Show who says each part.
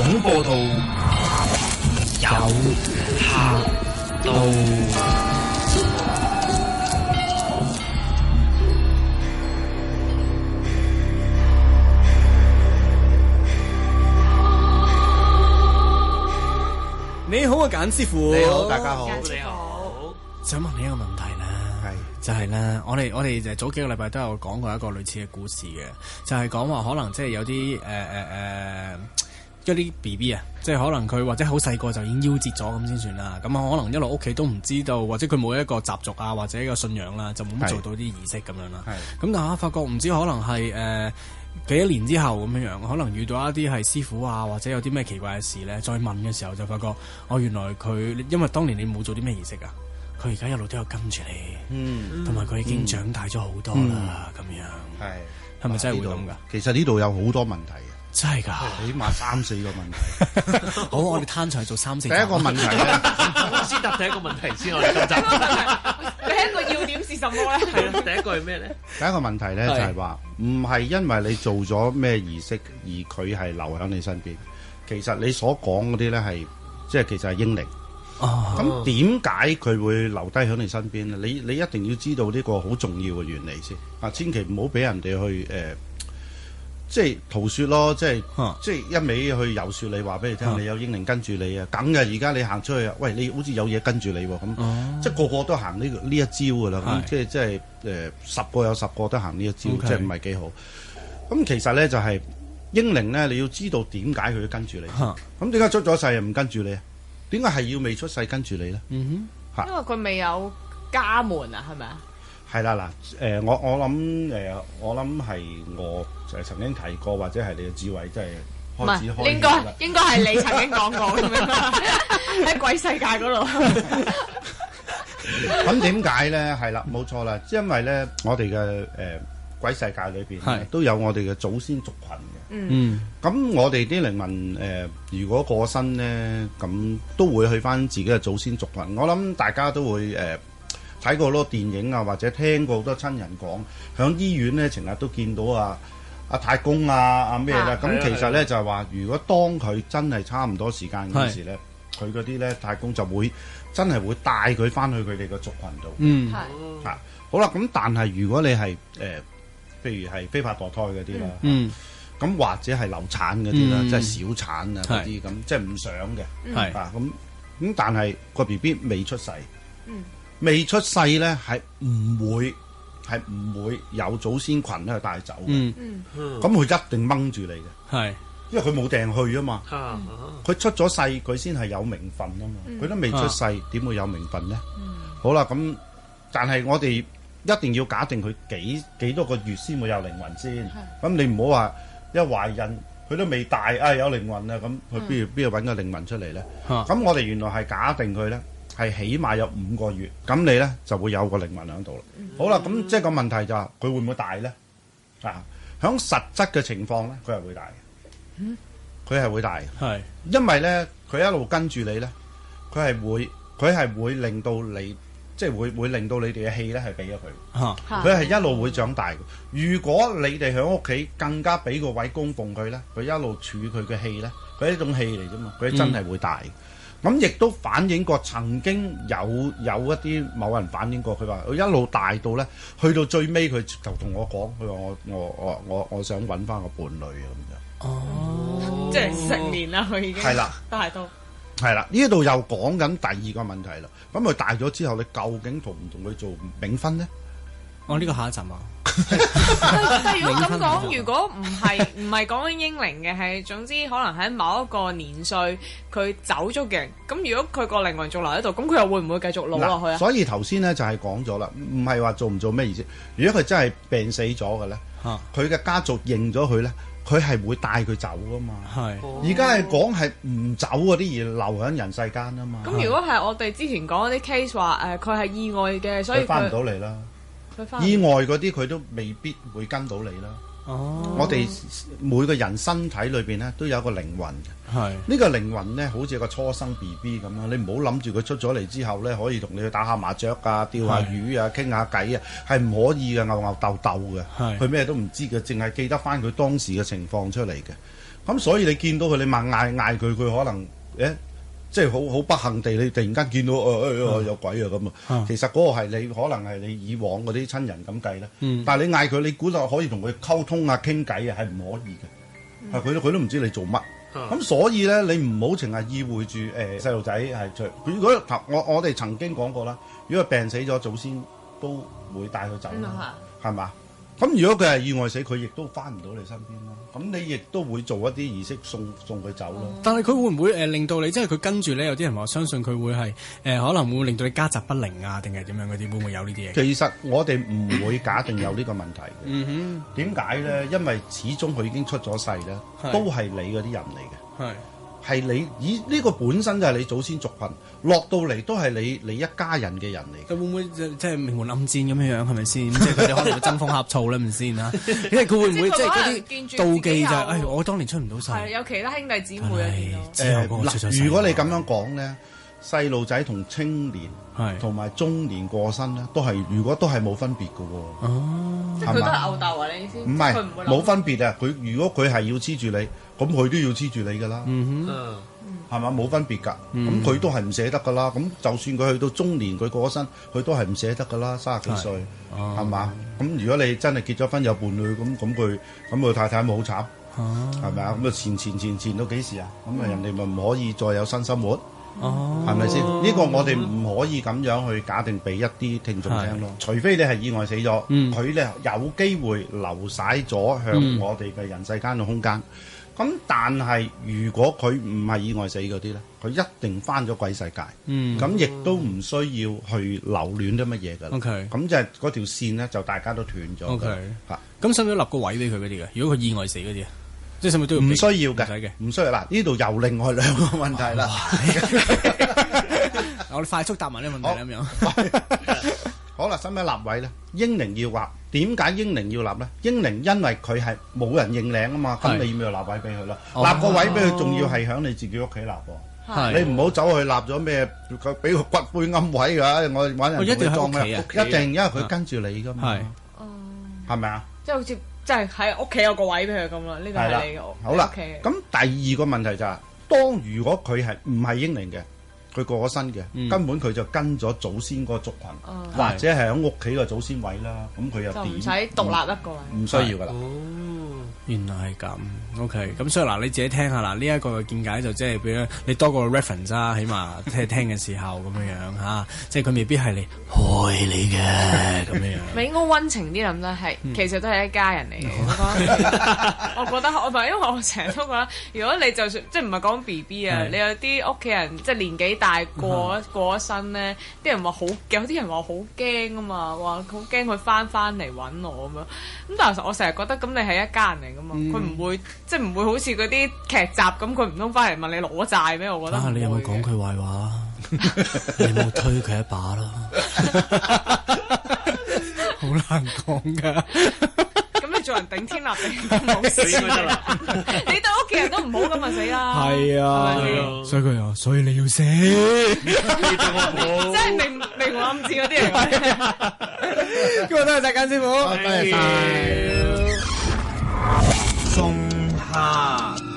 Speaker 1: 廣播道有客到。
Speaker 2: 你好啊，簡師傅。
Speaker 3: 你好，大家好。
Speaker 4: 你好。
Speaker 2: 想問你一個問題啦，就係咧，我哋就早幾個禮拜都有講過一個類似嘅故事嘅，就係講話可能即係有啲一啲 BB 啊，即係可能佢或者好細個就已經夭折咗咁先算啦。咁可能一路屋企都唔知道，或者佢冇一個習俗啊，或者一個信仰啦，就冇乜做到啲儀式咁樣啦。咁但係我發覺唔知可能係幾多年之後咁樣，可能遇到一啲係師傅啊，或者有啲咩奇怪嘅事咧，再問嘅時候就發覺，原來佢因為當年你冇做啲咩儀式啊，佢而家一路都有跟住你，同埋佢已經長大咗好多啦，咁樣係咪真係會咁㗎？
Speaker 3: 其實呢度有好多問題嘅，
Speaker 2: 真係㗎，
Speaker 3: 起碼3-4個問題。
Speaker 2: 好，我哋攤上去做3-4。第
Speaker 3: 一個問題咧，
Speaker 4: 我先答第一個問題先，我哋今集。
Speaker 5: 第一個要點是什麼咧？
Speaker 4: 係啦，第一個係咩咧？
Speaker 3: 第一個問題咧就係話，唔係因為你做咗咩儀式而佢係留喺你身邊，其實你所講嗰啲咧係即係其實係英靈。咁點解佢會留低喺你身邊咧？你一定要知道呢個好重要嘅原理先。千祈唔好俾人哋去即係逃説咯，即係一味去遊説你，話俾你聽，你有英靈跟住你啊，梗嘅。而家你行出去啊，喂，你好似有嘢跟住你喎，咁即係個個都行呢一招㗎啦。咁即係10個有10個都行呢一招，即係唔係幾好。咁其實咧就係英靈咧，你要知道點解佢要跟住你。咁點解出咗世又唔跟住你啊？點解係要未出世跟住你咧？
Speaker 5: 因為佢未有家門啊，係咪啊？
Speaker 3: 係啦，嗱，我諗係我曾經提過，或者係你嘅智慧，即係開始開。
Speaker 5: 應該係你曾經講過咁樣喺鬼世界嗰度。
Speaker 3: 咁點解咧？係啦，冇錯啦，因為咧，我哋嘅鬼世界裏邊都有我哋嘅祖先族群嘅。咁我哋啲靈魂如果過身咧，咁都會去返自己嘅祖先族群。我諗大家都會睇過好多電影啊，或者聽過好多親人講，響醫院咧成日都見到阿太公啊咩啦。咁其實咧就係話，如果當佢真係差唔多時間嗰時咧，佢嗰啲咧太公就會真係會帶佢翻去佢哋個族群度。好啦，咁但係如果你係譬如係非法墮胎嗰啲啦，咁或者係流產嗰啲啦，即係小產啊嗰啲咁，即係唔想嘅。咁但係個 BB 未出世。未出世咧，係唔會有祖先群咧去帶走嘅。咁佢一定掹住你嘅，因為佢冇掟去啊嘛。佢出咗世，佢先係有名分啊嘛。佢都未出世，點會有名分咧？好啦，咁但係我哋一定要假定佢幾多個月先會有靈魂先。咁你唔好話一懷孕佢都未大有靈魂啊，咁佢邊度揾個靈魂出嚟咧？咁我哋原來係假定佢咧。係起碼有5個月，咁你咧就會有個靈魂喺度啦。好啦，咁即係個問題就係佢會唔會大咧？響實質嘅情況咧，佢係會大嘅。佢係會大嘅，因為咧佢一路跟住你咧，佢係會令到你，即係會令到你哋嘅氣咧係俾咗佢。佢係一路會長大嘅。如果你哋喺屋企更加俾個位供奉佢咧，佢一路儲佢嘅氣咧，佢係一種氣嚟啫嘛，佢真係會大。咁亦都反映過，曾經有一啲某人反映過，佢話佢一路大到咧，去到最尾佢就同我講，佢話我想揾翻個伴侶啊咁樣。
Speaker 5: 即係成年啦，佢已經係啦，大到
Speaker 3: 係啦。呢度又講緊第二個問題啦。咁佢大咗之後，你究竟同唔同佢做冥婚咧？
Speaker 2: 呢個下一集啊。
Speaker 5: 但係如果咁講，如果唔係講緊英靈嘅，係總之可能喺某一個年歲佢走咗嘅人，咁如果佢個靈魂仲留喺度，咁佢又會唔會繼續老落去啊？
Speaker 3: 所以頭先咧就係講咗啦，唔係話做唔做咩意思。如果佢真係病死咗嘅咧，佢嘅家族認咗佢咧，佢係會帶佢走噶嘛。而家係講係唔走嗰啲而留喺人世間啊嘛。
Speaker 5: 咁如果係我哋之前講嗰啲 case 話佢係意外嘅，所以
Speaker 3: 佢翻唔到嚟啦。意外嗰啲佢都未必會跟到你啦。我哋每個人身體裏邊咧都有一個靈魂嘅。
Speaker 2: 係
Speaker 3: 呢個靈魂咧，好似個初生 BB 咁樣，你唔好諗住佢出咗嚟之後咧，可以同你去打下麻雀啊、釣下魚啊、傾下偈啊，係唔可以嘅，牛牛鬥鬥嘅，佢咩都唔知嘅，淨係記得翻佢當時嘅情況出嚟嘅。咁所以你見到佢，你猛嗌佢，佢可能即係好不幸地，你突然間見到有鬼啊咁啊！其實嗰個係你可能係你以往嗰啲親人咁計啦。但係你嗌佢，你估到可以同佢溝通啊、傾偈啊，係唔可以嘅。係佢都唔知你做乜。咁所以咧，你唔好淨係意會住細路仔係最。如果我哋曾經講過啦，如果病死咗，祖先都會帶佢走啦，係嘛？咁如果佢係意外死，佢亦都翻唔到你身邊咯。咁你亦都會做一啲儀式送佢走咯。
Speaker 2: 但係佢會唔會令到你，即係佢跟住咧？有啲人話相信佢會係可能會令到你家宅不寧啊，定係點樣嗰啲？會唔會有呢啲嘢？
Speaker 3: 其實我哋唔會假定有呢個問題嘅。點解咧？因為始終佢已經出咗世咧，都係你嗰啲人嚟嘅。係你以呢個本身就係你祖先族群落到嚟都係你一家人嘅人嚟。
Speaker 2: 佢會唔會即係明門暗戰咁樣樣係咪先？即係佢哋可能會爭風呷醋咧，唔先啊？因為佢會唔會即係嗰啲妒忌就係我當年出唔到世。
Speaker 5: 係有其他兄弟姊妹啊見到。
Speaker 3: 如果你咁樣講咧，細路仔同青年同埋中年過身咧，如果都係冇分別嘅喎。
Speaker 5: 哦，即係佢都係吽鬥啊！你意思？
Speaker 3: 唔係冇分別啊！如果佢係要黐住你，咁佢都要黐住你㗎啦。係嘛？冇分別㗎。咁佢都係唔捨得㗎啦。咁就算佢去到中年，佢過咗身，佢都係唔捨得㗎啦。30幾歲係嘛？咁如果你真係結咗婚有伴侶，咁佢太太咪好慘？係咪啊？咁啊前到幾時啊？咁啊人哋咪唔可以再有新生活？係咪先？呢個我哋唔可以咁樣去假定俾一啲聽眾聽咯。除非你係意外死咗，佢咧有機會流曬咗向我哋嘅人世間嘅空間。咁但係如果佢唔係意外死嗰啲咧，佢一定返咗鬼世界。咁亦都唔需要去留戀啲乜嘢㗎啦。咁即係嗰條線咧，就大家都斷咗。
Speaker 2: 咁使唔使立個位俾佢嗰啲嘅？如果佢意外死嗰啲啊？即係使唔使都要？唔
Speaker 3: 需要嘅，唔需要。嗱，呢度又另外兩個問題啦。
Speaker 2: 我哋快速答埋呢個問題咁樣。
Speaker 3: 好啦，使唔使立位咧？英靈要立，點解英靈要立咧？英靈因為佢係冇人認領啊嘛，咁你咪要立位俾佢咯。立個位俾佢，仲要係響你自己屋企立喎。你唔好走去立咗咩？佢俾個骨灰龕位㗎，我揾人去裝咩？一定，因為佢跟住你㗎嘛。係咪啊？
Speaker 5: 即係好似。即係喺屋企有個位俾佢咁啦，呢個係你嘅屋。
Speaker 3: 好啦，咁第二個問題就係，如果佢係唔係英靈嘅，佢過咗身嘅，根本佢就跟咗祖先個族群，或者係喺屋企個祖先位啦。咁佢又點？就唔使獨立一個位。唔需要噶啦。
Speaker 2: 原來係咁，OK。咁所以嗱，你自己聽下嗱，呢一個嘅見解就即係俾你多個 reference 啦，起碼聽嘅時候咁樣嚇，即係佢未必係嚟害你嘅咁樣。
Speaker 5: 你應該溫情啲諗啦，係其實都係一家人嚟嘅。我覺得因為我成日都覺得，如果你就算即係唔係講 BB 啊，你有啲屋企人即係年紀大過咗身咧，啲人話好，有啲人話好驚啊嘛，話好驚佢翻嚟揾我咁樣。咁但係我成日覺得咁你係一家人嚟㗎嘛，佢唔會即係唔會好似嗰啲劇集咁，佢唔通翻嚟問你攞債咩？我覺得。
Speaker 2: 你有冇講佢壞話？你有冇推佢一把咯？好難講㗎。
Speaker 5: 咁你做人頂天立地冇事啦，你對屋企人都唔好咁咪死啦。係啊，
Speaker 2: 所以佢話，所以你要死。
Speaker 5: 即係明我暗字嗰啲嚟。
Speaker 2: 今日多謝間師傅，
Speaker 3: 多謝晒。
Speaker 1: 送客。